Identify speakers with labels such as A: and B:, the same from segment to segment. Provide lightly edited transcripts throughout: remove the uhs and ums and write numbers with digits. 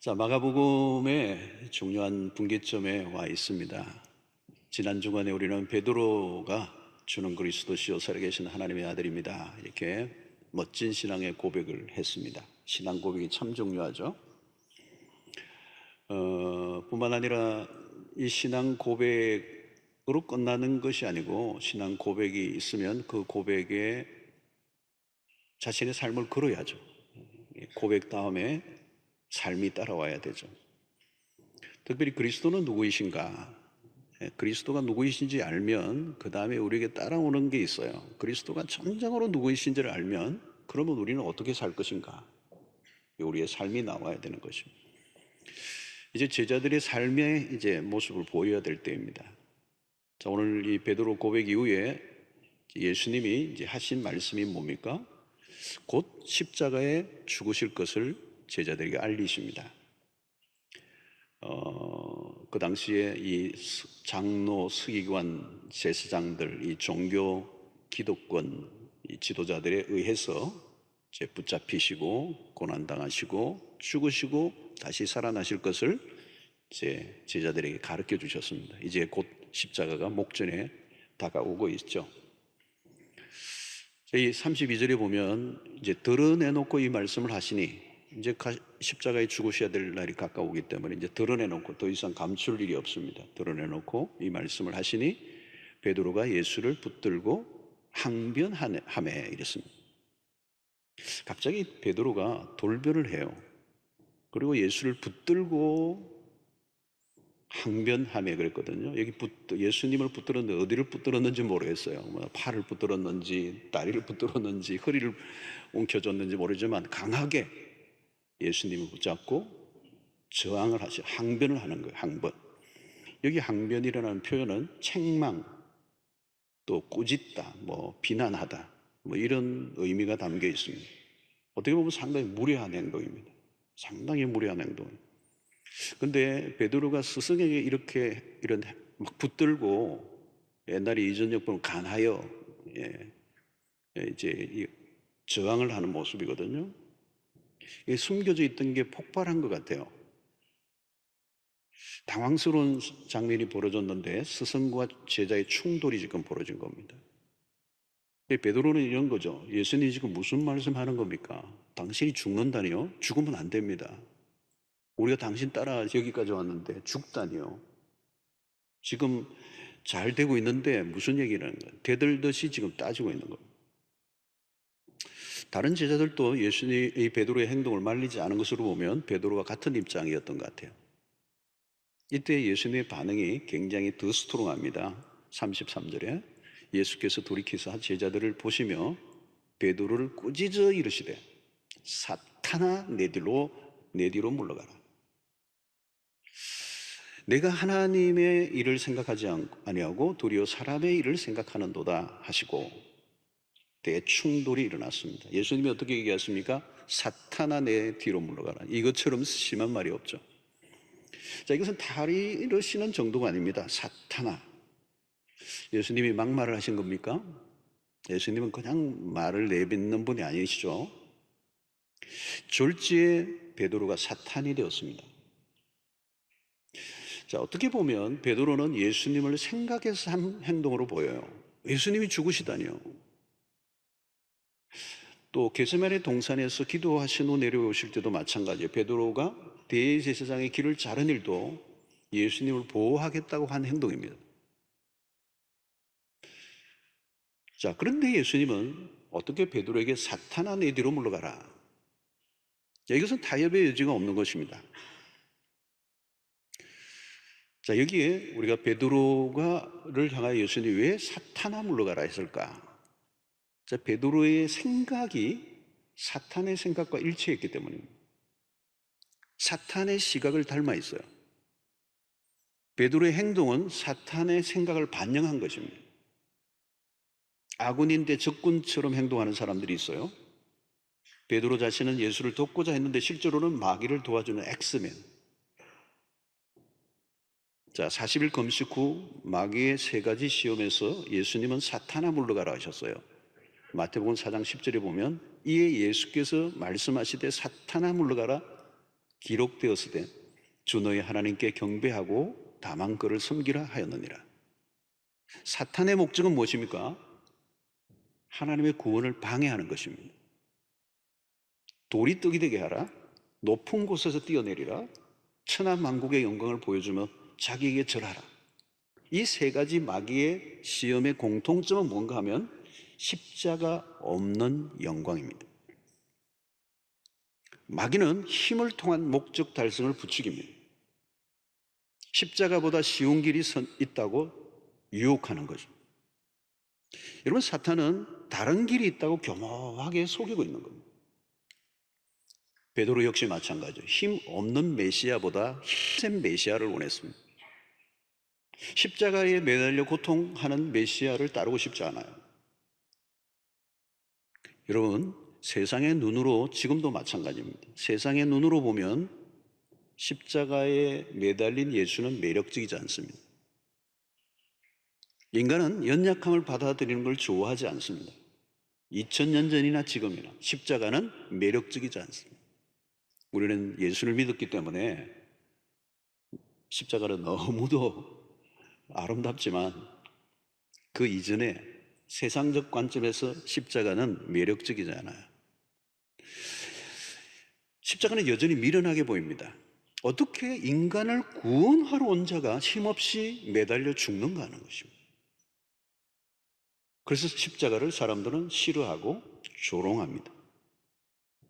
A: 자, 마가복음의 중요한 분기점에 와 있습니다. 지난 주간에 우리는 베드로가 주는 그리스도시요 살아계신 하나님의 아들입니다, 이렇게 멋진 신앙의 고백을 했습니다. 신앙 고백이 참 중요하죠. 뿐만 아니라 이 신앙 고백으로 끝나는 것이 아니고, 신앙 고백이 있으면 그 고백에 자신의 삶을 걸어야죠. 고백 다음에 삶이 따라와야 되죠. 특별히 그리스도는 누구이신가? 그리스도가 누구이신지 알면 그 다음에 우리에게 따라오는 게 있어요. 그리스도가 전적으로 누구이신지를 알면 그러면 우리는 어떻게 살 것인가? 우리의 삶이 나와야 되는 것입니다. 이제 제자들의 삶의 이제 모습을 보여야 될 때입니다. 자, 오늘 이 베드로 고백 이후에 예수님이 이제 하신 말씀이 뭡니까? 곧 십자가에 죽으실 것을 제자들에게 알리십니다. 그 당시에 이 장로, 서기관, 제사장들, 이 종교 기독권 이 지도자들에 의해서 이제 붙잡히시고 고난당하시고 죽으시고 다시 살아나실 것을 이제 제자들에게 가르쳐 주셨습니다. 이제 곧 십자가가 목전에 다가오고 있죠. 이 32절에 보면 이제 드러내놓고 이 말씀을 하시니, 이제 십자가에 죽으셔야 될 날이 가까우기 때문에 이제 드러내놓고 더 이상 감출 일이 없습니다. 드러내놓고 이 말씀을 하시니 베드로가 예수를 붙들고 항변하매 이랬습니다. 갑자기 베드로가 돌변을 해요. 그리고 예수를 붙들고 항변하며 그랬거든요. 여기 예수님을 붙들었는데 어디를 붙들었는지 모르겠어요. 뭐 팔을 붙들었는지 다리를 붙들었는지 허리를 움켜줬는지 모르지만 강하게 예수님을 붙잡고 저항을 하시, 항변을 하는 거예요. 항변. 여기 항변이라는 표현은 책망, 또 꾸짖다, 뭐 비난하다, 뭐 이런 의미가 담겨 있습니다. 어떻게 보면 상당히 무례한 행동입니다. 상당히 무례한 행동입니다. 근데 베드로가 스승에게 이렇게 이런 막 붙들고, 옛날에 이전역 보면 간하여 이제 저항을 하는 모습이거든요. 이게 숨겨져 있던 게 폭발한 것 같아요. 당황스러운 장면이 벌어졌는데 스승과 제자의 충돌이 지금 벌어진 겁니다. 베드로는 이런 거죠. 예수님이 지금 무슨 말씀하는 겁니까? 당신이 죽는다니요? 죽으면 안 됩니다. 우리가 당신 따라 여기까지 왔는데 죽다니요? 지금 잘 되고 있는데 무슨 얘기라는 거예요? 대들듯이 지금 따지고 있는 거예요. 다른 제자들도 예수님의 베드로의 행동을 말리지 않은 것으로 보면 베드로와 같은 입장이었던 것 같아요. 이때 예수님의 반응이 굉장히 더 스트롱합니다. 33절에 예수께서 돌이키사 제자들을 보시며 베드로를 꾸짖어 이르시되 사탄아 내 뒤로 물러가라. 내가 하나님의 일을 생각하지 아니하고 도리어 사람의 일을 생각하는도다 하시고 대충돌이 일어났습니다. 예수님이 어떻게 얘기하십니까? 사탄아 내 뒤로 물러가라. 이것처럼 심한 말이 없죠. 자, 이것은 다리를 씌는 정도가 아닙니다. 사탄아. 예수님이 막말을 하신 겁니까? 예수님은 그냥 말을 내뱉는 분이 아니시죠. 졸지에 베드로가 사탄이 되었습니다. 자, 어떻게 보면 베드로는 예수님을 생각해서 한 행동으로 보여요. 예수님이 죽으시다니요. 또 겟세마네 동산에서 기도하신 후 내려오실 때도 마찬가지예요. 베드로가 대제사장의 길을 자른 일도 예수님을 보호하겠다고 한 행동입니다. 자, 그런데 예수님은 어떻게 베드로에게 사탄아 내 뒤로 물러가라. 자, 이것은 타협의 여지가 없는 것입니다. 자, 여기에 우리가 베드로를 향하여 예수님이 왜 사탄아 물러가라 했을까? 자, 베드로의 생각이 사탄의 생각과 일치했기 때문입니다. 사탄의 시각을 닮아 있어요. 베드로의 행동은 사탄의 생각을 반영한 것입니다. 아군인데 적군처럼 행동하는 사람들이 있어요. 베드로 자신은 예수를 돕고자 했는데 실제로는 마귀를 도와주는 엑스맨. 자, 40일 금식 후 마귀의 세 가지 시험에서 예수님은 사탄아 물러가라 하셨어요. 마태복음 4장 10절에 보면 이에 예수께서 말씀하시되 사탄아 물러가라 기록되었으되 주 너희 하나님께 경배하고 다만 그를 섬기라 하였느니라. 사탄의 목적은 무엇입니까? 하나님의 구원을 방해하는 것입니다. 돌이 떡이 되게 하라, 높은 곳에서 뛰어내리라, 천하만국의 영광을 보여주며 자기에게 절하라. 이 세 가지 마귀의 시험의 공통점은 뭔가 하면 십자가 없는 영광입니다. 마귀는 힘을 통한 목적 달성을 부추깁니다. 십자가보다 쉬운 길이 있다고 유혹하는 거죠. 여러분, 사탄은 다른 길이 있다고 교묘하게 속이고 있는 겁니다. 베드로 역시 마찬가지죠. 힘 없는 메시아보다 힘센 메시아를 원했습니다. 십자가에 매달려 고통하는 메시아를 따르고 싶지 않아요. 여러분, 세상의 눈으로 지금도 마찬가지입니다. 세상의 눈으로 보면 십자가에 매달린 예수는 매력적이지 않습니다. 인간은 연약함을 받아들이는 걸 좋아하지 않습니다. 2000년 전이나 지금이나 십자가는 매력적이지 않습니다. 우리는 예수를 믿었기 때문에 십자가는 너무도 아름답지만 그 이전에 세상적 관점에서 십자가는 매력적이지 않아요. 십자가는 여전히 미련하게 보입니다. 어떻게 인간을 구원하러 온 자가 힘없이 매달려 죽는가 하는 것입니다. 그래서 십자가를 사람들은 싫어하고 조롱합니다.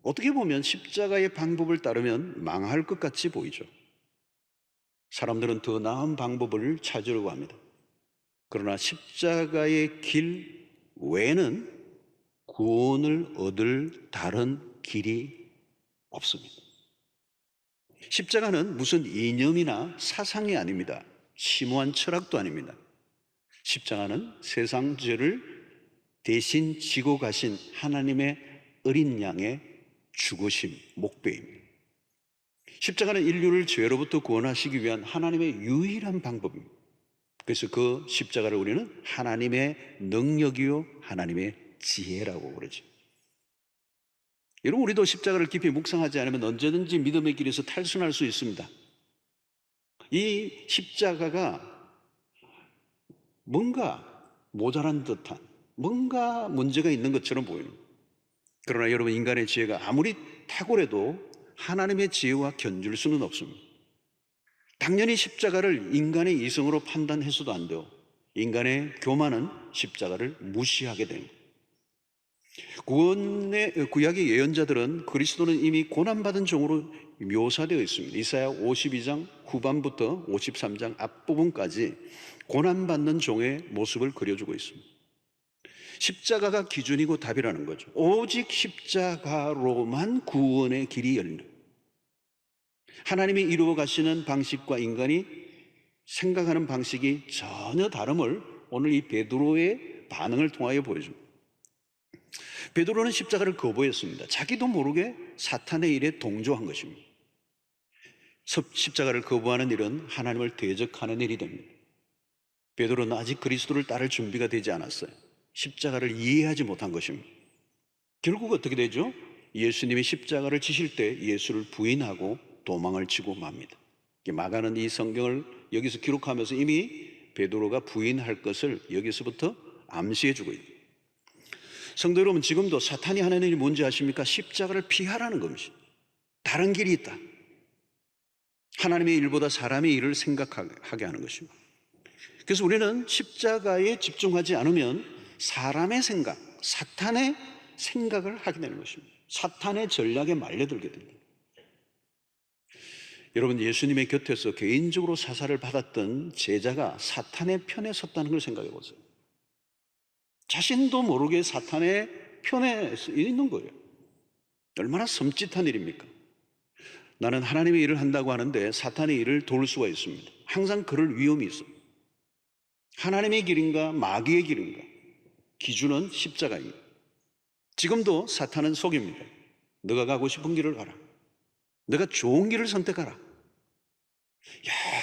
A: 어떻게 보면 십자가의 방법을 따르면 망할 것 같이 보이죠. 사람들은 더 나은 방법을 찾으려고 합니다. 그러나 십자가의 길 외에는 구원을 얻을 다른 길이 없습니다. 십자가는 무슨 이념이나 사상이 아닙니다. 심오한 철학도 아닙니다. 십자가는 세상 죄를 대신 지고 가신 하나님의 어린 양의 죽으심, 목배입니다. 십자가는 인류를 죄로부터 구원하시기 위한 하나님의 유일한 방법입니다. 그래서 그 십자가를 우리는 하나님의 능력이요 하나님의 지혜라고 그러죠. 여러분, 우리도 십자가를 깊이 묵상하지 않으면 언제든지 믿음의 길에서 탈순할 수 있습니다. 이 십자가가 뭔가 모자란 듯한, 뭔가 문제가 있는 것처럼 보이는 거예요. 그러나 여러분, 인간의 지혜가 아무리 탁월해도 하나님의 지혜와 견줄 수는 없습니다. 당연히 십자가를 인간의 이성으로 판단해서도 안 돼요. 인간의 교만은 십자가를 무시하게 됩니다. 구약의 예언자들은 그리스도는 이미 고난받은 종으로 묘사되어 있습니다. 이사야 52장 후반부터 53장 앞부분까지 고난받는 종의 모습을 그려주고 있습니다. 십자가가 기준이고 답이라는 거죠. 오직 십자가로만 구원의 길이 열린다. 하나님이 이루어 가시는 방식과 인간이 생각하는 방식이 전혀 다름을 오늘 이 베드로의 반응을 통하여 보여줍니다. 베드로는 십자가를 거부했습니다. 자기도 모르게 사탄의 일에 동조한 것입니다. 십자가를 거부하는 일은 하나님을 대적하는 일이 됩니다. 베드로는 아직 그리스도를 따를 준비가 되지 않았어요. 십자가를 이해하지 못한 것입니다. 결국 어떻게 되죠? 예수님이 십자가를 지실 때 예수를 부인하고 도망을 치고 맙니다. 마가는 이 성경을 여기서 기록하면서 이미 베드로가 부인할 것을 여기서부터 암시해 주고 있습니다. 성도 여러분, 지금도 사탄이 하는 일이 뭔지 아십니까? 십자가를 피하라는 겁니다. 다른 길이 있다. 하나님의 일보다 사람의 일을 생각하게 하는 것입니다. 그래서 우리는 십자가에 집중하지 않으면 사람의 생각, 사탄의 생각을 하게 되는 것입니다. 사탄의 전략에 말려들게 됩니다. 여러분, 예수님의 곁에서 개인적으로 사사를 받았던 제자가 사탄의 편에 섰다는 걸 생각해 보세요. 자신도 모르게 사탄의 편에 있는 거예요. 얼마나 섬찟한 일입니까? 나는 하나님의 일을 한다고 하는데 사탄의 일을 도울 수가 있습니다. 항상 그럴 위험이 있어요. 하나님의 길인가 마귀의 길인가, 기준은 십자가입니다. 지금도 사탄은 속입니다. 너가 가고 싶은 길을 가라. 너가 좋은 길을 선택하라.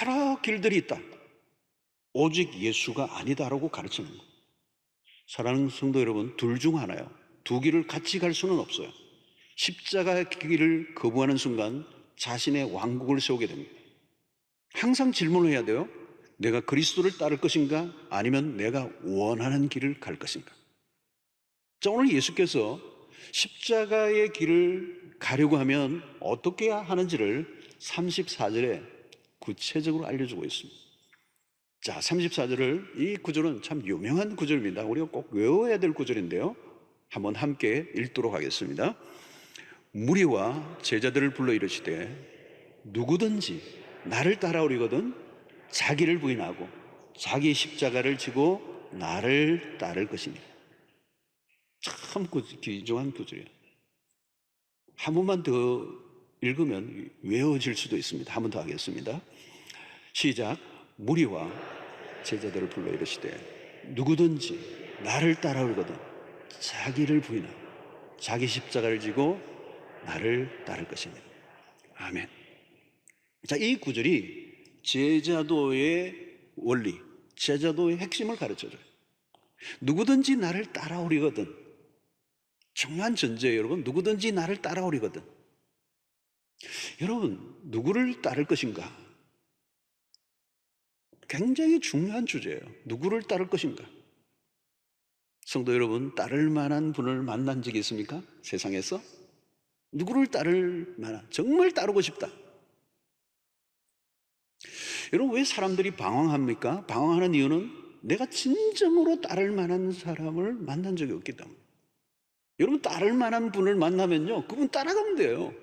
A: 여러 길들이 있다. 오직 예수가 아니다라고 가르치는 거예요. 사랑하는 성도 여러분, 둘 중 하나요. 두 길을 같이 갈 수는 없어요. 십자가의 길을 거부하는 순간 자신의 왕국을 세우게 됩니다. 항상 질문을 해야 돼요. 내가 그리스도를 따를 것인가? 아니면 내가 원하는 길을 갈 것인가? 자, 오늘 예수께서 십자가의 길을 가려고 하면 어떻게 해야 하는지를 34절에 구체적으로 알려주고 있습니다. 자, 34절을, 이 구절은 참 유명한 구절입니다. 우리가 꼭 외워야 될 구절인데요. 한번 함께 읽도록 하겠습니다. 무리와 제자들을 불러 이르시되 누구든지 나를 따라오려거든 자기를 부인하고 자기 십자가를 지고 나를 따를 것이니. 참 귀중한 구절이에요. 한 번만 더 읽으면 외워질 수도 있습니다. 한 번 더 하겠습니다. 시작. 무리와 제자들을 불러 이르시되 누구든지 나를 따라오거든 자기를 부인하고 자기 십자가를 지고 나를 따를 것이니. 아멘. 자, 이 구절이 제자도의 원리, 제자도의 핵심을 가르쳐줘요. 누구든지 나를 따라오리거든. 중요한 전제예요, 여러분. 누구든지 나를 따라오리거든. 여러분, 누구를 따를 것인가? 굉장히 중요한 주제예요. 누구를 따를 것인가? 성도 여러분, 따를 만한 분을 만난 적이 있습니까? 세상에서? 누구를 따를 만한, 정말 따르고 싶다. 여러분, 왜 사람들이 방황합니까? 방황하는 이유는 내가 진정으로 따를 만한 사람을 만난 적이 없기 때문에. 여러분, 따를 만한 분을 만나면요, 그분 따라가면 돼요.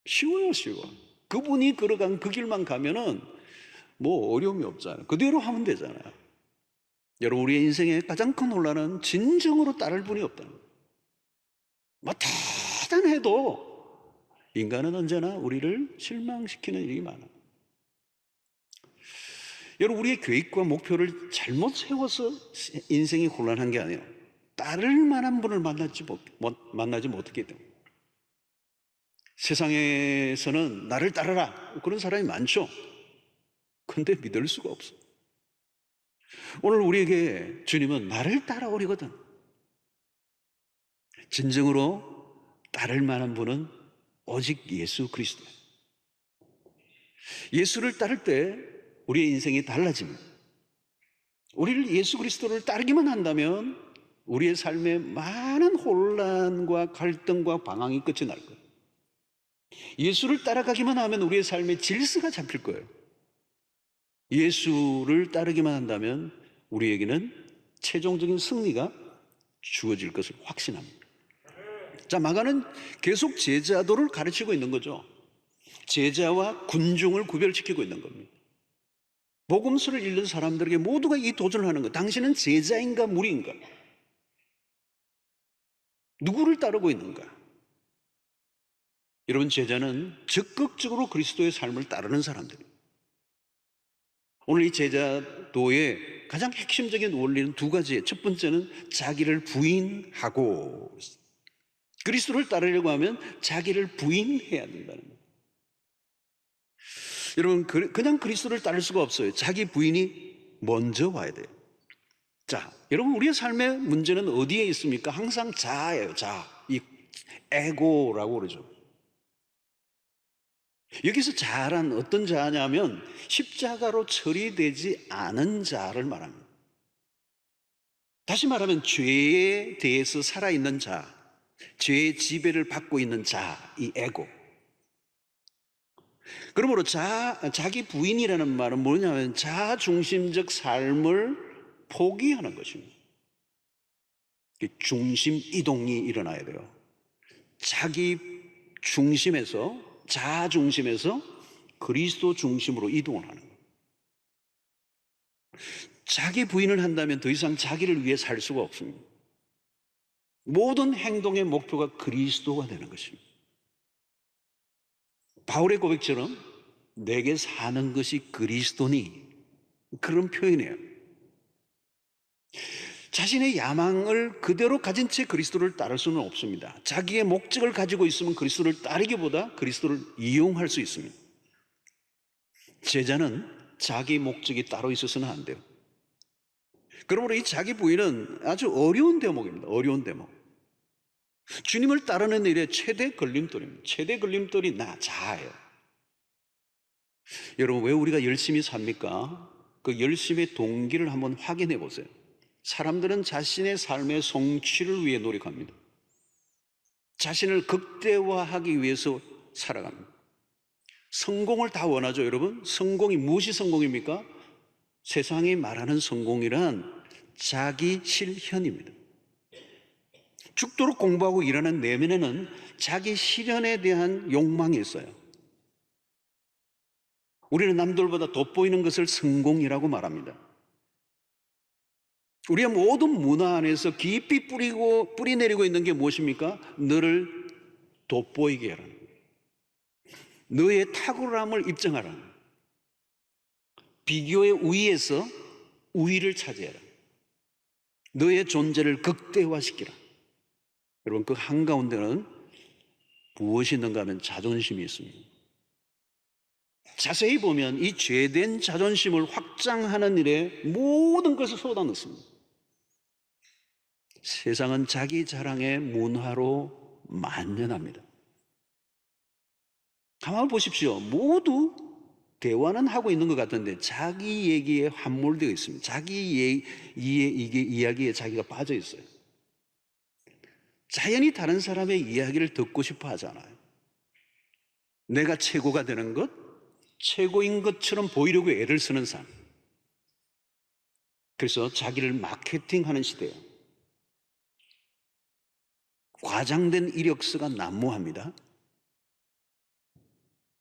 A: 쉬워요, 쉬워. 그분이 걸어간 그 길만 가면은 뭐 어려움이 없잖아요. 그대로 하면 되잖아요. 여러분, 우리의 인생의 가장 큰 혼란은 진정으로 따를 분이 없다는 거예요. 뭐 대단해도 인간은 언제나 우리를 실망시키는 일이 많아요. 여러분, 우리의 계획과 목표를 잘못 세워서 인생이 곤란한 게 아니에요. 따를 만한 분을 만나지 못했기 때문에. 세상에서는 나를 따르라 그런 사람이 많죠. 근데 믿을 수가 없어. 오늘 우리에게 주님은 나를 따라오리거든. 진정으로 따를 만한 분은 오직 예수 그리스도예요. 예수를 따를 때 우리의 인생이 달라집니다. 우리를 예수 그리스도를 따르기만 한다면 우리의 삶에 많은 혼란과 갈등과 방황이 끝이 날 거예요. 예수를 따라가기만 하면 우리의 삶에 질서가 잡힐 거예요. 예수를 따르기만 한다면 우리에게는 최종적인 승리가 주어질 것을 확신합니다. 자, 마가는 계속 제자도를 가르치고 있는 거죠. 제자와 군중을 구별시키고 있는 겁니다. 복음서를 읽는 사람들에게 모두가 이 도전을 하는 거예요. 당신은 제자인가 무리인가? 누구를 따르고 있는가? 여러분, 제자는 적극적으로 그리스도의 삶을 따르는 사람들이에요. 오늘 이 제자도의 가장 핵심적인 원리는 두 가지예요. 첫 번째는 자기를 부인하고, 그리스도를 따르려고 하면 자기를 부인해야 된다는 거예요. 여러분, 그냥 그리스도를 따를 수가 없어요. 자기 부인이 먼저 와야 돼요. 자, 여러분, 우리의 삶의 문제는 어디에 있습니까? 항상 자아예요. 자아. 이 에고라고 그러죠. 여기서 자아란 어떤 자아냐면 십자가로 처리되지 않은 자아를 말합니다. 다시 말하면 죄에 대해서 살아있는 자아, 죄의 지배를 받고 있는 자아, 이 에고. 그러므로 자기 부인이라는 말은 뭐냐면 자아중심적 삶을 포기하는 것입니다. 중심 이동이 일어나야 돼요. 자기 중심에서, 자아 중심에서 그리스도 중심으로 이동을 하는 거예요. 자기 부인을 한다면 더 이상 자기를 위해 살 수가 없습니다. 모든 행동의 목표가 그리스도가 되는 것입니다. 바울의 고백처럼 내게 사는 것이 그리스도니, 그런 표현이에요. 자신의 야망을 그대로 가진 채 그리스도를 따를 수는 없습니다. 자기의 목적을 가지고 있으면 그리스도를 따르기보다 그리스도를 이용할 수 있습니다. 제자는 자기 목적이 따로 있어서는 안 돼요. 그러므로 이 자기 부인은 아주 어려운 대목입니다. 어려운 대목. 주님을 따르는 일의 최대 걸림돌입니다. 최대 걸림돌이 자아예요. 여러분, 왜 우리가 열심히 삽니까? 그 열심의 동기를 한번 확인해 보세요. 사람들은 자신의 삶의 성취를 위해 노력합니다. 자신을 극대화하기 위해서 살아갑니다. 성공을 다 원하죠, 여러분? 성공이 무엇이 성공입니까? 세상이 말하는 성공이란 자기 실현입니다. 죽도록 공부하고 일하는 내면에는 자기 실현에 대한 욕망이 있어요. 우리는 남들보다 돋보이는 것을 성공이라고 말합니다. 우리의 모든 문화 안에서 깊이 뿌리내리고 있는 게 무엇입니까? 너를 돋보이게 하라는 거예요. 너의 탁월함을 입증하라는 거예요. 비교의 우위에서 우위를 차지해라. 너의 존재를 극대화시키라. 여러분, 그 한가운데는 무엇이 있는가 하면 자존심이 있습니다. 자세히 보면 이 죄된 자존심을 확장하는 일에 모든 것을 쏟아넣습니다. 세상은 자기 자랑의 문화로 만연합니다. 가만히 보십시오. 모두 대화는 하고 있는 것 같은데 자기 얘기에 함몰되어 있습니다. 자기 이야기에 자기가 빠져 있어요. 자연히 다른 사람의 이야기를 듣고 싶어 하잖아요. 내가 최고가 되는 것, 최고인 것처럼 보이려고 애를 쓰는 삶. 그래서 자기를 마케팅하는 시대예요. 과장된 이력서가 난무합니다.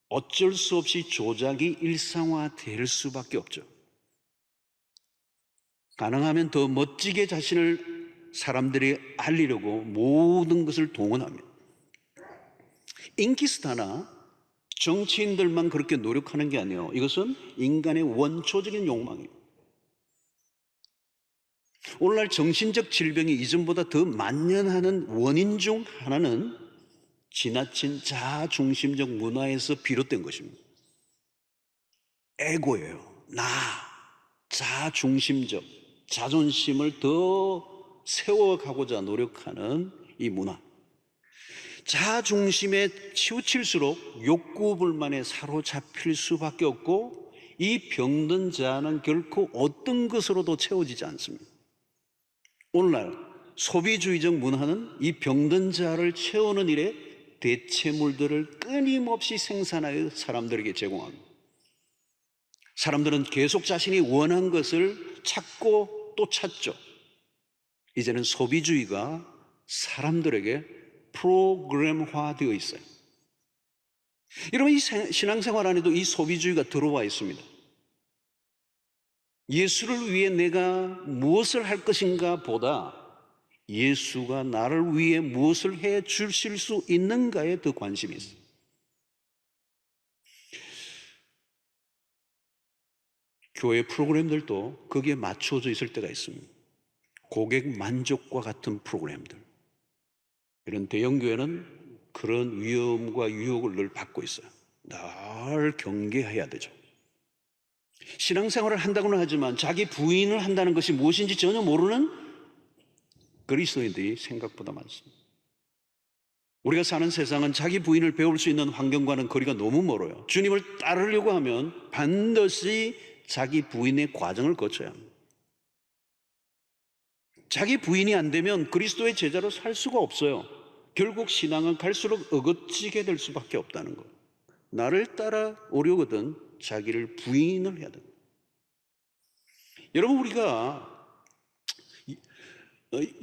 A: 어쩔 수 없이 조작이 일상화될 수밖에 없죠. 가능하면 더 멋지게 자신을 사람들이 알리려고 모든 것을 동원합니다. 인기스타나 정치인들만 그렇게 노력하는 게 아니에요. 이것은 인간의 원초적인 욕망이에요. 오늘날 정신적 질병이 이전보다 더 만연하는 원인 중 하나는 지나친 자아중심적 문화에서 비롯된 것입니다. 에고예요. 자아중심적 자존심을 더 세워가고자 노력하는 이 문화. 자아중심에 치우칠수록 욕구불만에 사로잡힐 수밖에 없고 이 병든 자아는 결코 어떤 것으로도 채워지지 않습니다. 오늘날 소비주의적 문화는 이 병든 자아를 채우는 일에 대체물들을 끊임없이 생산하여 사람들에게 제공합니다. 사람들은 계속 자신이 원한 것을 찾고 또 찾죠. 이제는 소비주의가 사람들에게 프로그램화되어 있어요. 여러분, 이 신앙생활 안에도 이 소비주의가 들어와 있습니다. 예수를 위해 내가 무엇을 할 것인가 보다 예수가 나를 위해 무엇을 해 주실 수 있는가에 더 관심이 있어요. 교회 프로그램들도 거기에 맞춰져 있을 때가 있습니다. 고객 만족과 같은 프로그램들. 이런 대형교회는 그런 위험과 유혹을 늘 받고 있어요. 늘 경계해야 되죠. 신앙생활을 한다고는 하지만 자기 부인을 한다는 것이 무엇인지 전혀 모르는 그리스도인들이 생각보다 많습니다. 우리가 사는 세상은 자기 부인을 배울 수 있는 환경과는 거리가 너무 멀어요. 주님을 따르려고 하면 반드시 자기 부인의 과정을 거쳐야 합니다. 자기 부인이 안 되면 그리스도의 제자로 살 수가 없어요. 결국 신앙은 갈수록 어긋지게 될 수밖에 없다는 것. 나를 따라오려거든 자기를 부인을 해야 됩니다. 여러분, 우리가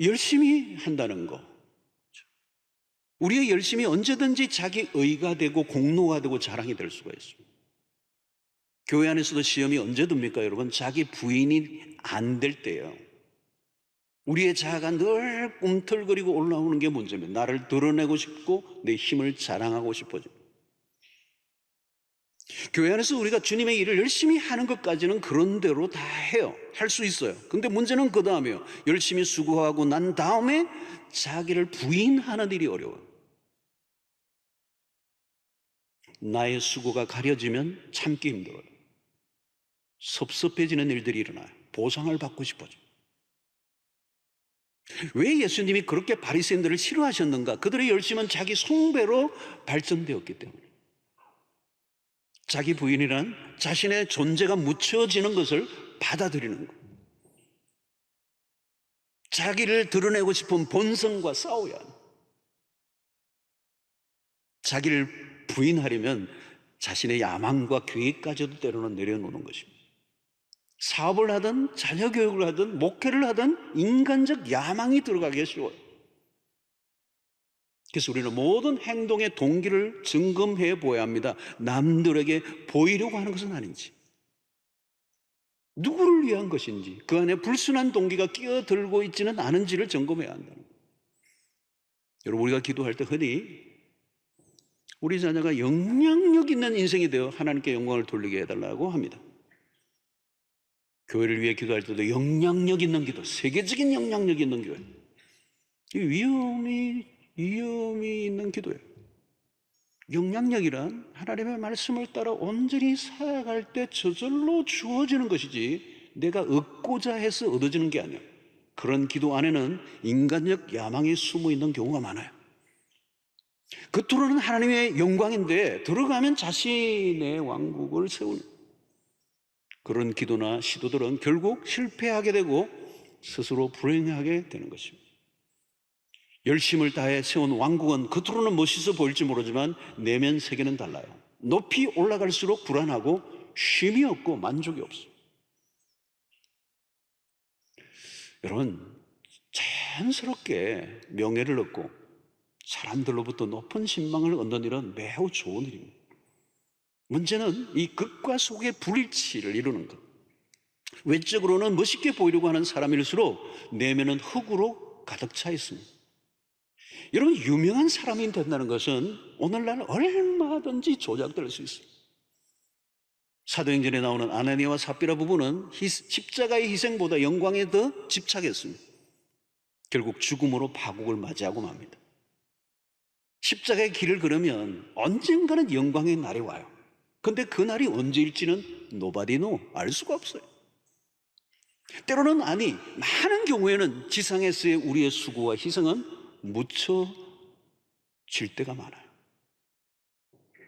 A: 열심히 한다는 거, 우리의 열심이 언제든지 자기 의가 되고 공로가 되고 자랑이 될 수가 있습니다. 교회 안에서도 시험이 언제 듭니까, 여러분? 자기 부인이 안 될 때예요. 우리의 자아가 늘 꿈틀거리고 올라오는 게 문제입니다. 나를 드러내고 싶고 내 힘을 자랑하고 싶어져. 교회 안에서 우리가 주님의 일을 열심히 하는 것까지는 그런 대로 다 해요. 할 수 있어요. 근데 문제는 그 다음이에요. 열심히 수고하고 난 다음에 자기를 부인하는 일이 어려워요. 나의 수고가 가려지면 참기 힘들어요. 섭섭해지는 일들이 일어나요. 보상을 받고 싶어져. 왜 예수님이 그렇게 바리새인들을 싫어하셨는가? 그들의 열심은 자기 숭배로 발전되었기 때문에. 자기 부인이란 자신의 존재가 묻혀지는 것을 받아들이는 것. 자기를 드러내고 싶은 본성과 싸워야 합니다. 자기를 부인하려면 자신의 야망과 계획까지도 때로는 내려놓는 것입니다. 사업을 하든 자녀 교육을 하든 목회를 하든 인간적 야망이 들어가기 쉬워요. 그래서 우리는 모든 행동의 동기를 점검해 보아야 합니다. 남들에게 보이려고 하는 것은 아닌지, 누구를 위한 것인지, 그 안에 불순한 동기가 끼어들고 있지는 않은지를 점검해야 한다는 거예요. 여러분, 우리가 기도할 때 흔히 우리 자녀가 영향력 있는 인생이 되어 하나님께 영광을 돌리게 해달라고 합니다. 교회를 위해 기도할 때도 영향력 있는 기도, 세계적인 영향력 있는 교회, 이 위험이 있는 기도예요. 영향력이란 하나님의 말씀을 따라 온전히 살아갈 때 저절로 주어지는 것이지 내가 얻고자 해서 얻어지는 게 아니에요. 그런 기도 안에는 인간적 야망이 숨어 있는 경우가 많아요. 겉으로는 하나님의 영광인데 들어가면 자신의 왕국을 세우는 그런 기도나 시도들은 결국 실패하게 되고 스스로 불행하게 되는 것입니다. 열심을 다해 세운 왕국은 겉으로는 멋있어 보일지 모르지만 내면 세계는 달라요. 높이 올라갈수록 불안하고 쉼이 없고 만족이 없어요. 여러분, 자연스럽게 명예를 얻고 사람들로부터 높은 신망을 얻는 일은 매우 좋은 일입니다. 문제는 이 극과 속의 불일치를 이루는 것. 외적으로는 멋있게 보이려고 하는 사람일수록 내면은 흙으로 가득 차 있습니다. 여러분, 유명한 사람이 된다는 것은 오늘날 얼마든지 조작될 수 있어요. 사도행전에 나오는 아나니아와 삽비라 부부는 십자가의 희생보다 영광에 더 집착했습니다. 결국 죽음으로 파국을 맞이하고 맙니다. 십자가의 길을 걸으면 언젠가는 영광의 날이 와요. 근데 그 날이 언제일지는 nobody know, 알 수가 없어요. 때로는 많은 경우에는 지상에서의 우리의 수고와 희생은 묻혀질 때가 많아요.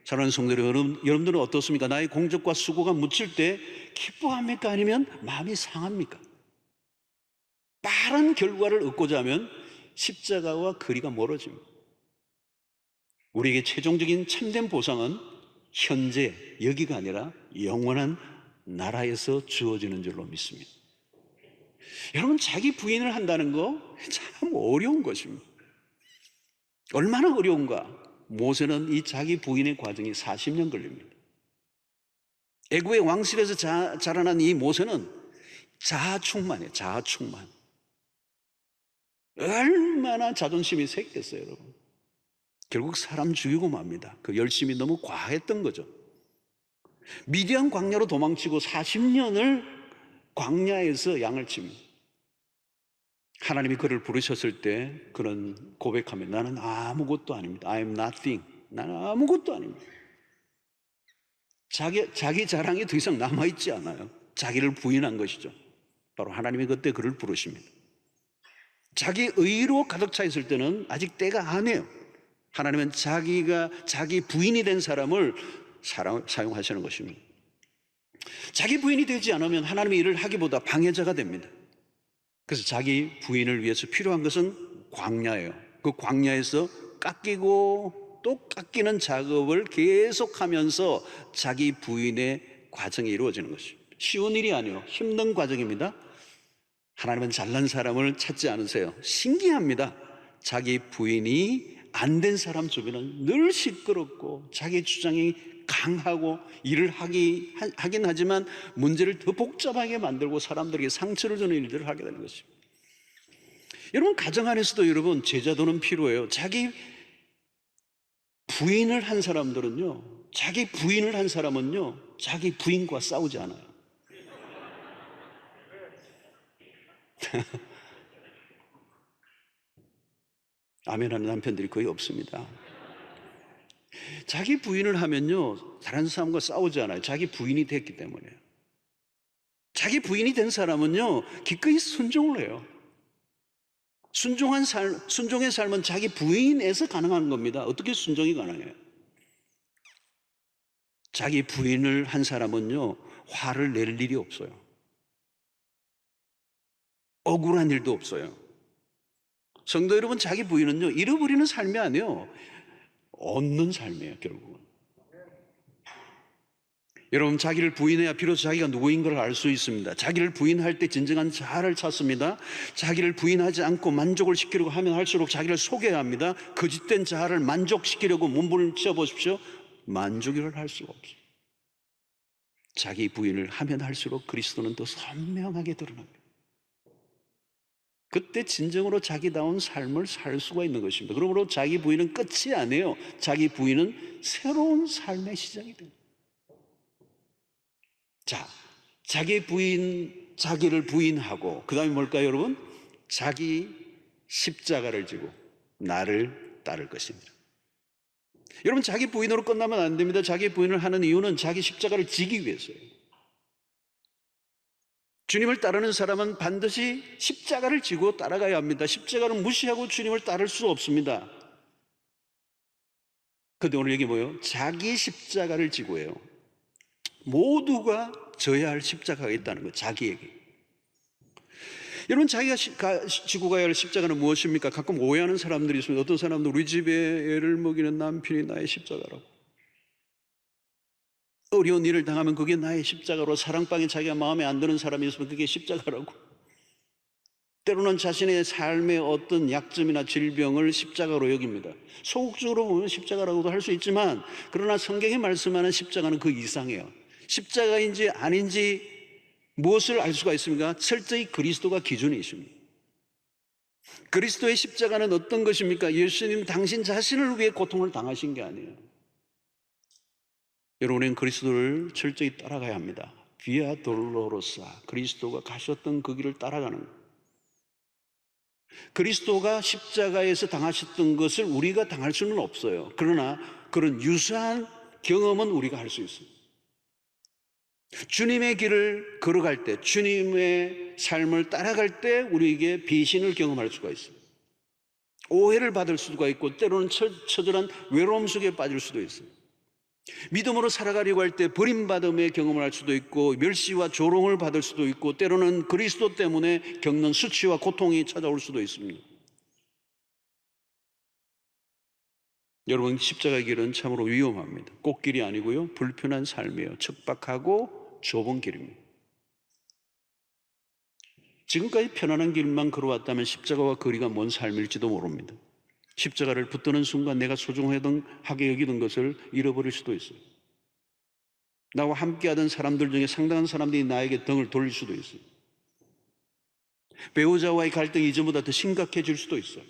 A: 사랑하는 성도 여러분들은 어떻습니까? 나의 공적과 수고가 묻힐 때 기뻐합니까? 아니면 마음이 상합니까? 빠른 결과를 얻고자 하면 십자가와 거리가 멀어집니다. 우리에게 최종적인 참된 보상은 현재 여기가 아니라 영원한 나라에서 주어지는 줄로 믿습니다. 여러분, 자기 부인을 한다는 거 참 어려운 것입니다. 얼마나 어려운가? 모세는 이 자기 부인의 과정이 40년 걸립니다. 애굽의 왕실에서 자라난 이 모세는 자아충만이에요. 자아충만. 얼마나 자존심이 샜겠어요, 여러분. 결국 사람 죽이고 맙니다. 그 열심이 너무 과했던 거죠. 미디안 광야로 도망치고 40년을 광야에서 양을 칩니다. 하나님이 그를 부르셨을 때 그는 고백하며 나는 아무것도 아닙니다. I am nothing. 나는 아무것도 아닙니다. 자기 자랑이 더 이상 남아있지 않아요. 자기를 부인한 것이죠. 바로 하나님이 그때 그를 부르십니다. 자기 의로 가득 차 있을 때는 아직 때가 아니에요. 하나님은 자기 부인이 된 사람을 사용하시는 것입니다. 자기 부인이 되지 않으면 하나님의 일을 하기보다 방해자가 됩니다. 그래서 자기 부인을 위해서 필요한 것은 광야예요. 그 광야에서 깎이고 또 깎이는 작업을 계속하면서 자기 부인의 과정이 이루어지는 것입니다. 쉬운 일이 아니에요. 힘든 과정입니다. 하나님은 잘난 사람을 찾지 않으세요. 신기합니다. 자기 부인이 안 된 사람 주변은 늘 시끄럽고 자기 주장이 강하고 일을 하긴 하지만 문제를 더 복잡하게 만들고 사람들에게 상처를 주는 일들을 하게 되는 것입니다. 여러분, 가정 안에서도 여러분 제자도는 필요해요. 자기 부인을 한 사람은요 자기 부인과 싸우지 않아요. 아멘하는 남편들이 거의 없습니다. 자기 부인을 하면요 다른 사람과 싸우지 않아요. 자기 부인이 됐기 때문에요. 자기 부인이 된 사람은요 기꺼이 순종을 해요. 순종의 삶은 자기 부인에서 가능한 겁니다. 어떻게 순종이 가능해요? 자기 부인을 한 사람은요, 화를 낼 일이 없어요. 억울한 일도 없어요. 성도 여러분, 자기 부인은요, 잃어버리는 삶이 아니에요. 얻는 삶이에요, 결국은. 여러분, 자기를 부인해야 비로소 자기가 누구인 걸 알 수 있습니다. 자기를 부인할 때 진정한 자아를 찾습니다. 자기를 부인하지 않고 만족을 시키려고 하면 할수록 자기를 속여야 합니다. 거짓된 자아를 만족시키려고 몸부림쳐 보십시오. 만족을 할 수가 없어요. 자기 부인을 하면 할수록 그리스도는 더 선명하게 드러납니다. 그때 진정으로 자기다운 삶을 살 수가 있는 것입니다. 그러므로 자기 부인은 끝이 아니에요. 자기 부인은 새로운 삶의 시작이 됩니다. 자, 자기를 부인하고, 그 다음에 뭘까요, 여러분? 자기 십자가를 지고 나를 따를 것입니다. 여러분, 자기 부인으로 끝나면 안 됩니다. 자기 부인을 하는 이유는 자기 십자가를 지기 위해서예요. 주님을 따르는 사람은 반드시 십자가를 지고 따라가야 합니다. 십자가를 무시하고 주님을 따를 수 없습니다. 그런데 오늘 얘기 뭐예요? 자기 십자가를 지고예요. 모두가 져야 할 십자가가 있다는 거예요. 자기에게. 여러분, 자기가 지고 가야 할 십자가는 무엇입니까? 가끔 오해하는 사람들이 있습니다. 어떤 사람도 우리 집에 애를 먹이는 남편이 나의 십자가라고. 어려운 일을 당하면 그게 나의 십자가로, 사랑방에 자기가 마음에 안 드는 사람이 있으면 그게 십자가라고. 때로는 자신의 삶의 어떤 약점이나 질병을 십자가로 여깁니다. 소극적으로 보면 십자가라고도 할 수 있지만, 그러나 성경이 말씀하는 십자가는 그 이상이에요. 십자가인지 아닌지 무엇을 알 수가 있습니까? 철저히 그리스도가 기준이십니다. 그리스도의 십자가는 어떤 것입니까? 예수님 당신 자신을 위해 고통을 당하신 게 아니에요. 여러분은 그리스도를 철저히 따라가야 합니다. 비아 돌로로사, 그리스도가 가셨던 그 길을 따라가는 거예요. 그리스도가 십자가에서 당하셨던 것을 우리가 당할 수는 없어요. 그러나 그런 유사한 경험은 우리가 할 수 있어요. 주님의 길을 걸어갈 때, 주님의 삶을 따라갈 때 우리에게 배신을 경험할 수가 있어요. 오해를 받을 수가 있고, 때로는 처절한 외로움 속에 빠질 수도 있어요. 믿음으로 살아가려고 할 때 버림받음의 경험을 할 수도 있고, 멸시와 조롱을 받을 수도 있고, 때로는 그리스도 때문에 겪는 수치와 고통이 찾아올 수도 있습니다. 여러분, 십자가의 길은 참으로 위험합니다. 꽃길이 아니고요, 불편한 삶이에요. 척박하고 좁은 길입니다. 지금까지 편안한 길만 걸어왔다면 십자가와 거리가 먼 삶일지도 모릅니다. 십자가를 붙드는 순간 내가 소중하게 여기던 것을 잃어버릴 수도 있어요. 나와 함께하던 사람들 중에 상당한 사람들이 나에게 등을 돌릴 수도 있어요. 배우자와의 갈등이 이전보다 더 심각해질 수도 있어요.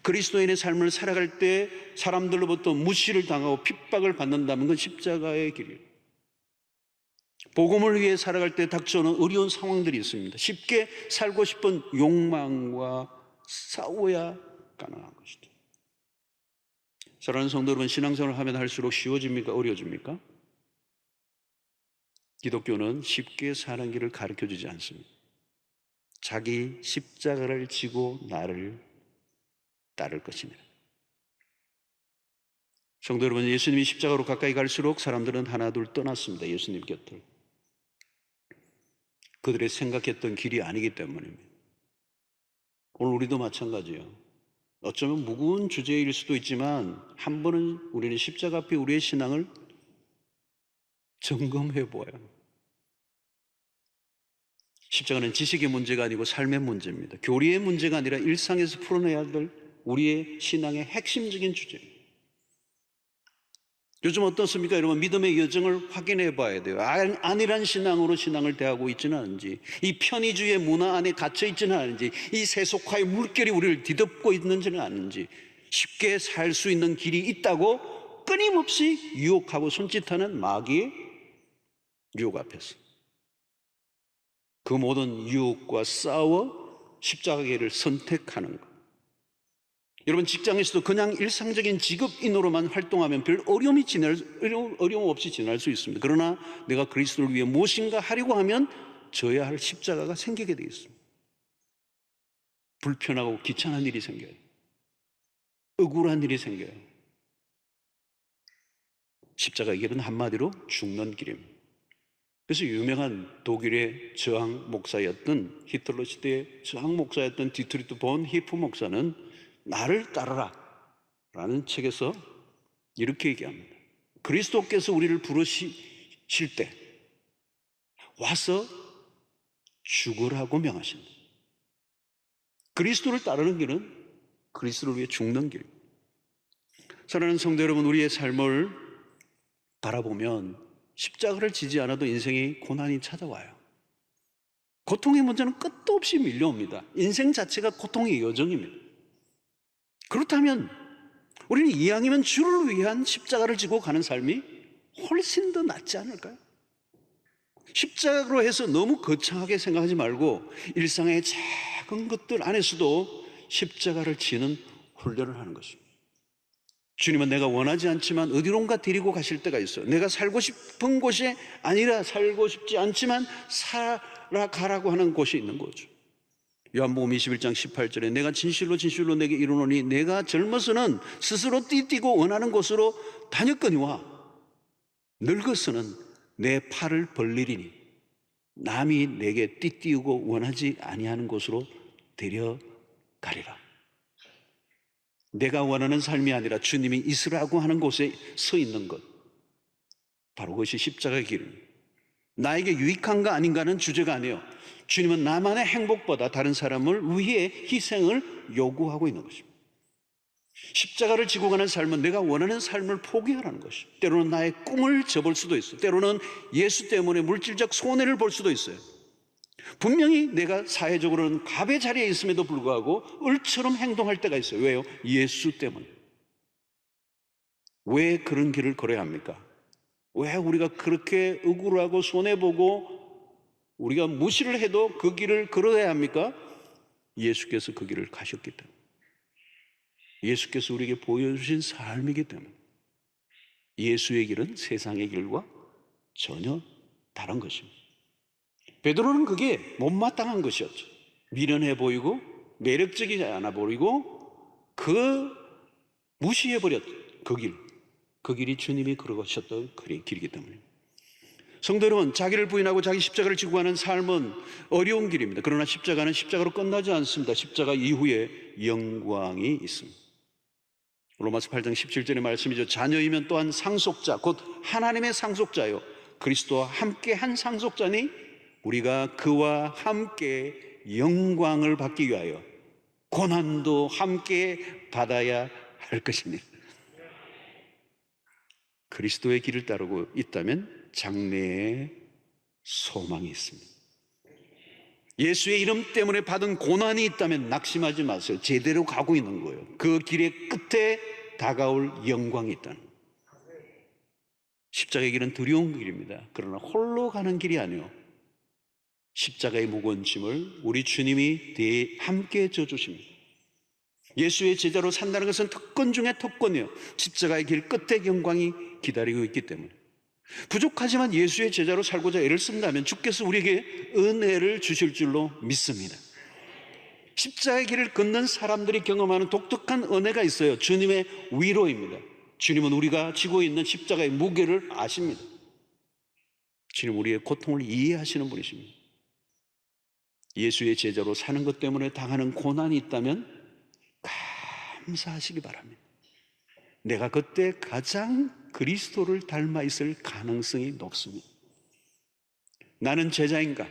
A: 그리스도인의 삶을 살아갈 때 사람들로부터 무시를 당하고 핍박을 받는다면 그건 십자가의 길이에요. 복음을 위해 살아갈 때 닥쳐오는 어려운 상황들이 있습니다. 쉽게 살고 싶은 욕망과 싸워야 가능한 것이죠. 사랑하는 성도 여러분, 신앙생활을 하면 할수록 쉬워집니까? 어려워집니까? 기독교는 쉽게 사는 길을 가르쳐주지 않습니다. 자기 십자가를 지고 나를 따를 것입니다. 성도 여러분, 예수님이 십자가로 가까이 갈수록 사람들은 하나둘 떠났습니다. 예수님 곁을. 그들의 생각했던 길이 아니기 때문입니다. 오늘 우리도 마찬가지예요. 어쩌면 무거운 주제일 수도 있지만 한 번은 우리는 십자가 앞에 우리의 신앙을 점검해 보아야 합니다. 십자가는 지식의 문제가 아니고 삶의 문제입니다. 교리의 문제가 아니라 일상에서 풀어내야 될 우리의 신앙의 핵심적인 주제입니다. 요즘 어떻습니까? 여러분, 믿음의 여정을 확인해 봐야 돼요. 안일한 신앙으로 신앙을 대하고 있지는 않은지, 이 편의주의 문화 안에 갇혀 있지는 않은지, 이 세속화의 물결이 우리를 뒤덮고 있는지는 않은지, 쉽게 살 수 있는 길이 있다고 끊임없이 유혹하고 손짓하는 마귀의 유혹 앞에서 그 모든 유혹과 싸워 십자가를 선택하는 것. 여러분, 직장에서도 그냥 일상적인 직업인으로만 활동하면 별 어려움 없이 지낼 수 있습니다. 그러나 내가 그리스도를 위해 무엇인가 하려고 하면 져야 할 십자가가 생기게 되어 있습니다. 불편하고 귀찮은 일이 생겨요. 억울한 일이 생겨요. 십자가의 길은 한마디로 죽는 길입니다. 그래서 유명한 독일의 저항 목사였던, 히틀러 시대의 저항 목사였던 디트리트 본 히프 목사는 나를 따르라 라는 책에서 이렇게 얘기합니다. 그리스도께서 우리를 부르실 때 와서 죽으라고 명하신다. 그리스도를 따르는 길은 그리스도를 위해 죽는 길입니다. 사랑하는 성도 여러분, 우리의 삶을 바라보면 십자가를 지지 않아도 인생의 고난이 찾아와요. 고통의 문제는 끝도 없이 밀려옵니다. 인생 자체가 고통의 여정입니다. 그렇다면 우리는 이왕이면 주를 위한 십자가를 지고 가는 삶이 훨씬 더 낫지 않을까요? 십자가로 해서 너무 거창하게 생각하지 말고 일상의 작은 것들 안에서도 십자가를 지는 훈련을 하는 것입니다. 주님은 내가 원하지 않지만 어디론가 데리고 가실 때가 있어요. 내가 살고 싶은 곳이 아니라 살고 싶지 않지만 살아가라고 하는 곳이 있는 거죠. 요한복음 21장 18절에 내가 진실로 진실로 내게 이르노니 내가 젊어서는 스스로 띠띠고 원하는 곳으로 다녔거니와 늙어서는 내 팔을 벌리리니 남이 내게 띠띠우고 원하지 아니하는 곳으로 데려가리라. 내가 원하는 삶이 아니라 주님이 있으라고 하는 곳에 서 있는 것, 바로 그것이 십자가의 길입니다. 나에게 유익한가 아닌가는 주제가 아니에요. 주님은 나만의 행복보다 다른 사람을 위해 희생을 요구하고 있는 것입니다. 십자가를 지고 가는 삶은 내가 원하는 삶을 포기하라는 것입니다. 때로는 나의 꿈을 접을 수도 있어요. 때로는 예수 때문에 물질적 손해를 볼 수도 있어요. 분명히 내가 사회적으로는 갑의 자리에 있음에도 불구하고 을처럼 행동할 때가 있어요. 왜요? 예수 때문에. 왜 그런 길을 걸어야 합니까? 왜 우리가 그렇게 억울하고 손해보고 우리가 무시를 해도 그 길을 걸어야 합니까? 예수께서 그 길을 가셨기 때문에. 예수께서 우리에게 보여주신 삶이기 때문에. 예수의 길은 세상의 길과 전혀 다른 것입니다. 베드로는 그게 못마땅한 것이었죠. 미련해 보이고 매력적이지 않아 보이고 무시해버렸죠. 그 길이 주님이 걸어가셨던 길이기 때문에. 성도 여러분, 자기를 부인하고 자기 십자가를 지고 가는 삶은 어려운 길입니다. 그러나 십자가는 십자가로 끝나지 않습니다. 십자가 이후에 영광이 있습니다. 로마서 8장 17절의 말씀이죠. 자녀이면 또한 상속자, 곧 하나님의 상속자요 그리스도와 함께 한 상속자니 우리가 그와 함께 영광을 받기 위하여 고난도 함께 받아야 할 것입니다. 그리스도의 길을 따르고 있다면 장래에 소망이 있습니다. 예수의 이름 때문에 받은 고난이 있다면 낙심하지 마세요. 제대로 가고 있는 거예요. 그 길의 끝에 다가올 영광이 있다는 거예요. 십자가의 길은 두려운 길입니다. 그러나 홀로 가는 길이 아니요, 십자가의 무거운 짐을 우리 주님이 함께 져주십니다. 예수의 제자로 산다는 것은 특권 중에 특권이에요. 십자가의 길 끝에 영광이 기다리고 있기 때문에. 부족하지만 예수의 제자로 살고자 애를 쓴다면 주께서 우리에게 은혜를 주실 줄로 믿습니다. 십자가의 길을 걷는 사람들이 경험하는 독특한 은혜가 있어요. 주님의 위로입니다. 주님은 우리가 지고 있는 십자가의 무게를 아십니다. 주님 우리의 고통을 이해하시는 분이십니다. 예수의 제자로 사는 것 때문에 당하는 고난이 있다면 감사하시기 바랍니다. 내가 그때 가장 그리스도를 닮아 있을 가능성이 높습니다. 나는 제자인가?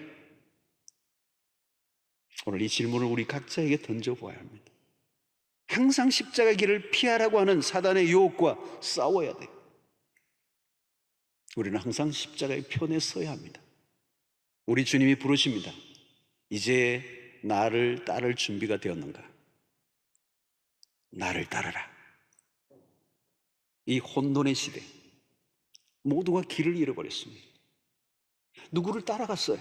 A: 오늘 이 질문을 우리 각자에게 던져보아야 합니다. 항상 십자가 길을 피하라고 하는 사단의 유혹과 싸워야 돼요. 우리는 항상 십자가의 편에 서야 합니다. 우리 주님이 부르십니다. 이제 나를 따를 준비가 되었는가? 나를 따르라. 이 혼돈의 시대, 모두가 길을 잃어버렸습니다. 누구를 따라갔어요?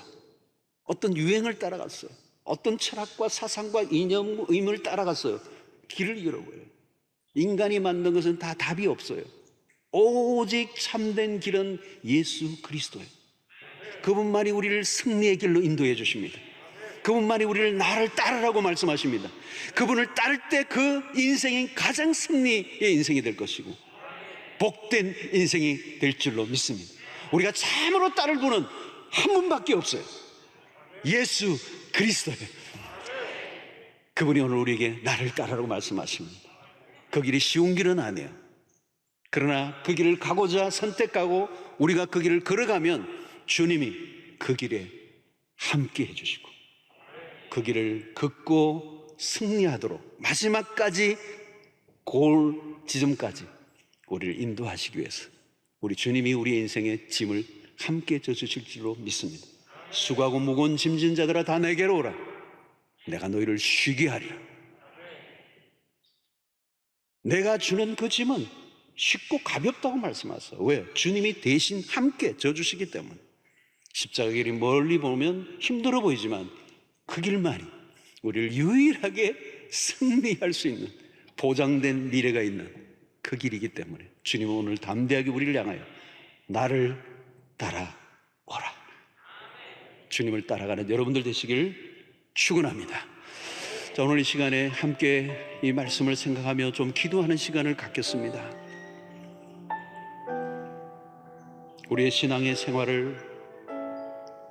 A: 어떤 유행을 따라갔어요? 어떤 철학과 사상과 이념을 따라갔어요? 길을 잃어버려요. 인간이 만든 것은 다 답이 없어요. 오직 참된 길은 예수 그리스도예요. 그분만이 우리를 승리의 길로 인도해 주십니다. 그분만이 우리를 나를 따르라고 말씀하십니다. 그분을 따를 때 그 인생이 가장 승리의 인생이 될 것이고 복된 인생이 될 줄로 믿습니다. 우리가 참으로 따를 분은 한 분밖에 없어요. 예수 그리스도예요. 그분이 오늘 우리에게 나를 따르라고 말씀하십니다. 그 길이 쉬운 길은 아니에요. 그러나 그 길을 가고자 선택하고 우리가 그 길을 걸어가면 주님이 그 길에 함께 해주시고 그 길을 걷고 승리하도록 마지막까지 골 지점까지 우리를 인도하시기 위해서 우리 주님이 우리 인생의 짐을 함께 져주실 줄로 믿습니다. 수고하고 무거운 짐진 자들아 다 내게로 오라. 내가 너희를 쉬게 하리라. 내가 주는 그 짐은 쉽고 가볍다고 말씀하세요. 왜요? 주님이 대신 함께 져주시기 때문에. 십자가 길이 멀리 보면 힘들어 보이지만 그 길만이 우리를 유일하게 승리할 수 있는 보장된 미래가 있는 그 길이기 때문에 주님은 오늘 담대하게 우리를 향하여 나를 따라오라. 주님을 따라가는 여러분들 되시길 축원합니다. 자, 오늘 이 시간에 함께 이 말씀을 생각하며 좀 기도하는 시간을 갖겠습니다. 우리의 신앙의 생활을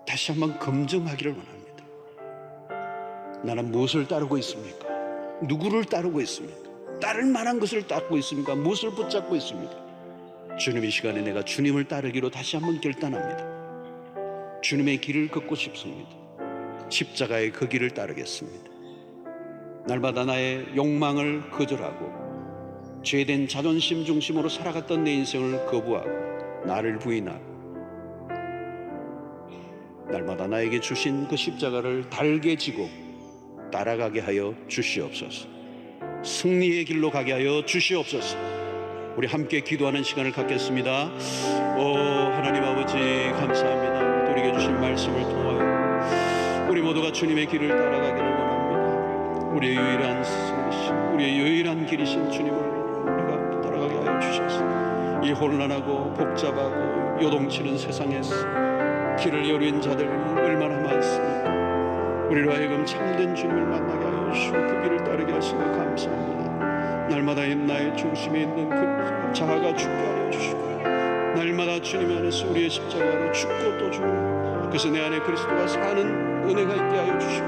A: 다시 한번 검증하기를 원합니다. 나는 무엇을 따르고 있습니까? 누구를 따르고 있습니까? 따를 만한 것을 따르고 있습니까? 무엇을 붙잡고 있습니까? 주님, 이 시간에 내가 주님을 따르기로 다시 한번 결단합니다. 주님의 길을 걷고 싶습니다. 십자가의 그 길을 따르겠습니다. 날마다 나의 욕망을 거절하고 죄된 자존심 중심으로 살아갔던 내 인생을 거부하고 나를 부인하고 날마다 나에게 주신 그 십자가를 달게 지고 따라가게 하여 주시옵소서. 승리의 길로 가게 하여 주시옵소서. 우리 함께 기도하는 시간을 갖겠습니다. 하나님 아버지 감사합니다. 우리에게 주신 말씀을 통하여 우리 모두가 주님의 길을 따라가기를 원합니다. 우리의 유일한 승리신, 우리의 유일한 길이신 주님을 우리가 따라가게 하여 주셔서 이 혼란하고 복잡하고 요동치는 세상에서 길을 여린 자들 얼마나 많습니까? 우리로 하여금 참된 주님을 만나게 하여 주시고 그 길을 따르게 하시며 감사합니다. 날마다 나의 중심에 있는 그 자아가 죽게 하여 주시고 날마다 주님 안에서 우리의 십자가로 죽고 또 죽고 그래서 내 안에 그리스도가 사는 은혜가 있게 하여 주시고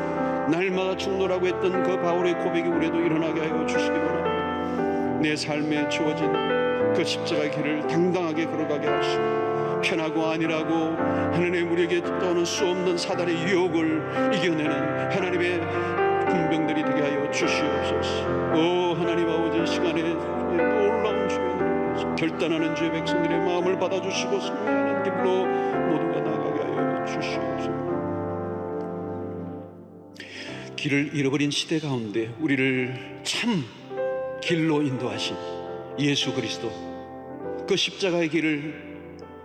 A: 날마다 죽노라고 했던 그 바울의 고백이 우리도 일어나게 하여 주시기 바랍니다. 내 삶에 주어진 그 십자가의 길을 당당하게 걸어가게 하시고 편하고 아니라고 하나님 우리에게 떠오는 수 없는 사단의 유혹을 이겨내는 하나님의 군병들이 되게 하여 주시옵소서. 하나님 아버지 시간에 놀라운 주의 결단하는 주의 백성들의 마음을 받아주시고 승리하는 길로 모두가 나가게 하여 주시옵소서. 길을 잃어버린 시대 가운데 우리를 참 길로 인도하신 예수 그리스도 그 십자가의 길을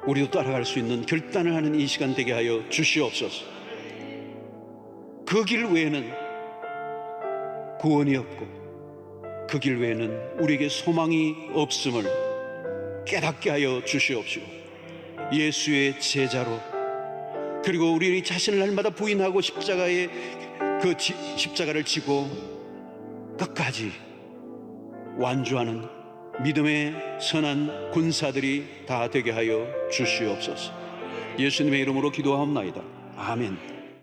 A: 우리도 따라갈 수 있는 결단을 하는 이 시간 되게 하여 주시옵소서. 그 길 외에는 구원이 없고 그 길 외에는 우리에게 소망이 없음을 깨닫게 하여 주시옵시고 예수의 제자로 그리고 우리 자신을 날마다 부인하고 십자가의 그 십자가를 지고 끝까지 완주하는 믿음의 선한 군사들이 다 되게 하여 주시옵소서. 예수님의 이름으로 기도하옵나이다. 아멘.